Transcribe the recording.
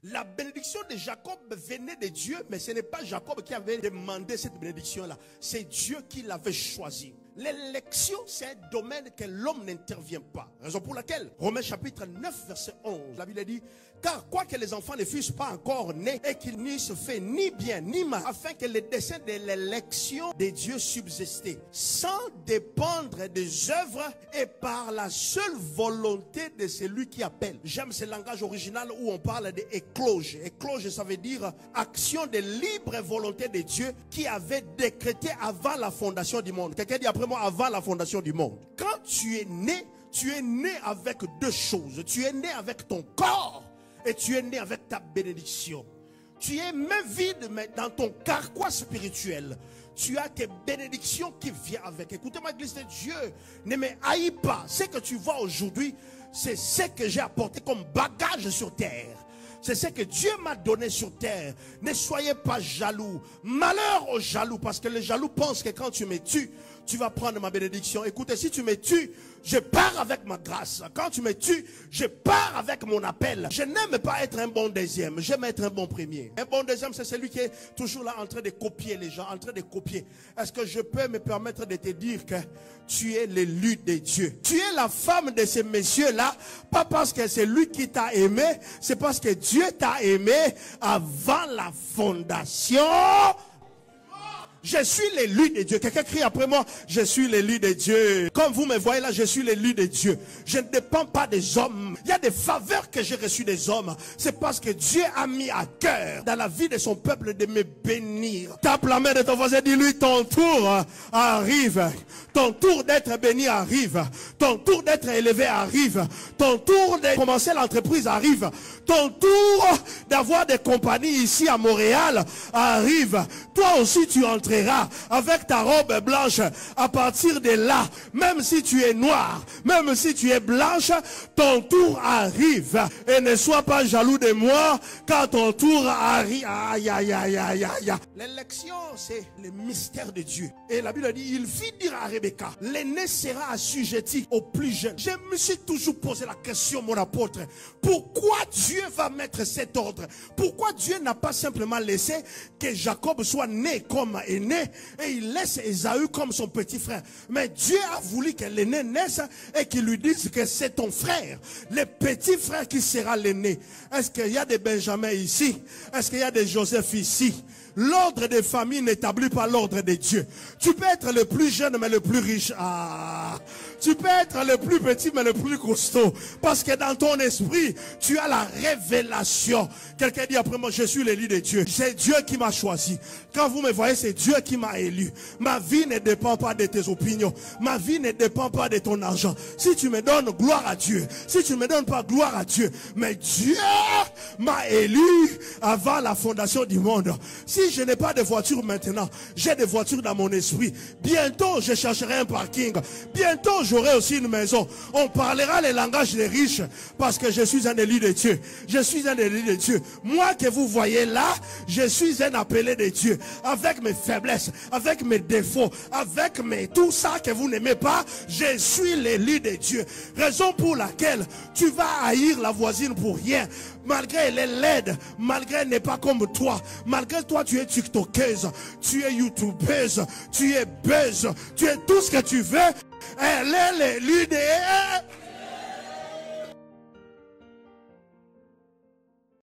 La bénédiction de Jacob venait de Dieu, mais ce n'est pas Jacob qui avait demandé cette bénédiction-là. C'est Dieu qui l'avait choisie. L'élection, c'est un domaine que l'homme n'intervient pas. Raison pour laquelle, Romains chapitre 9, verset 11, la Bible dit, car quoique les enfants ne fussent pas encore nés et qu'ils n'eussent fait ni bien ni mal, afin que le dessein de l'élection de Dieu subsistait, sans dépendre des œuvres et par la seule volonté de celui qui appelle. J'aime ce langage original où on parle d'écloge. Écloge, ça veut dire action de libre volonté de Dieu qui avait décrété avant la fondation du monde. Quelqu'un dit après moi, avant la fondation du monde. Quand tu es né avec deux choses. Tu es né avec ton corps et tu es né avec ta bénédiction. Tu es même vide, mais dans ton carquois spirituel, tu as tes bénédictions qui viennent avec. Écoutez-moi, Église de Dieu, ne me haïs pas. Ce que tu vois aujourd'hui, c'est ce que j'ai apporté comme bagage sur terre. C'est ce que Dieu m'a donné sur terre. Ne soyez pas jaloux. Malheur aux jaloux, parce que les jaloux pensent que quand tu me tues, tu vas prendre ma bénédiction. Écoutez, si tu me tues, je pars avec ma grâce. Quand tu me tues, je pars avec mon appel. Je n'aime pas être un bon deuxième, j'aime être un bon premier. Un bon deuxième, c'est celui qui est toujours là en train de copier les gens, en train de copier. Est-ce que je peux me permettre de te dire que tu es l'élu de Dieu? Tu es la femme de ce monsieur-là, pas parce que c'est lui qui t'a aimé, c'est parce que Dieu t'a aimé avant la fondation. Je suis l'élu de Dieu. Quelqu'un crie après moi, je suis l'élu de Dieu. Comme vous me voyez là, je suis l'élu de Dieu. Je ne dépends pas des hommes. Il y a des faveurs que j'ai reçues des hommes. C'est parce que Dieu a mis à cœur dans la vie de son peuple de me bénir. Tape la main de ton voisin, dis-lui, ton tour arrive. Ton tour d'être béni arrive. Ton tour d'être élevé arrive. Ton tour de commencer l'entreprise arrive. Ton tour d'avoir des compagnies ici à Montréal arrive. Toi aussi tu entreras avec ta robe blanche. À partir de là, même si tu es noir, même si tu es blanche, ton tour arrive. Et ne sois pas jaloux de moi quand ton tour arrive. Aïe, aïe, aïe, aïe, aïe. L'élection, c'est le mystère de Dieu. Et la Bible dit, il fit dire à Rebecca, l'aîné sera assujetti au plus jeune. Je me suis toujours posé la question, mon apôtre, pourquoi Dieu va mettre cet ordre? Pourquoi Dieu n'a pas simplement laissé que Jacob soit né comme aîné et il laisse Ésaü comme son petit frère? Mais Dieu a voulu que l'aîné naisse et qu'il lui dise que c'est ton frère, le petit frère qui sera l'aîné. Est-ce qu'il y a des Benjamin ici? Est-ce qu'il y a des Joseph ici? L'ordre des familles n'établit pas l'ordre de Dieu. Tu peux être le plus jeune mais le plus riche. Tu peux être le plus petit mais le plus costaud. Parce que dans ton esprit, tu as la révélation. Quelqu'un dit après moi, je suis l'élu de Dieu. C'est Dieu qui m'a choisi. Quand vous me voyez, c'est Dieu qui m'a élu. Ma vie ne dépend pas de tes opinions. Ma vie ne dépend pas de ton argent. Si tu me donnes, gloire à Dieu. Si tu ne me donnes pas, gloire à Dieu. Mais Dieu m'a élu avant la fondation du monde. Si je n'ai pas de voiture maintenant, j'ai des voitures dans mon esprit. Bientôt, je chercherai un parking. Bientôt, j'aurai aussi une maison. On parlera les langages des riches parce que je suis un élu de Dieu. Je suis un élu de Dieu. Moi que vous voyez là, je suis un appelé de Dieu. Avec mes faiblesses, avec mes défauts, avec tout ça que vous n'aimez pas, je suis l'élu de Dieu. Raison pour laquelle tu vas haïr la voisine pour rien. Malgré elle est laide, malgré elle n'est pas comme toi, malgré toi tu es tiktokeuse, tu es youtubeuse, tu es buzz, tu es tout ce que tu veux. Elle est l'élu de...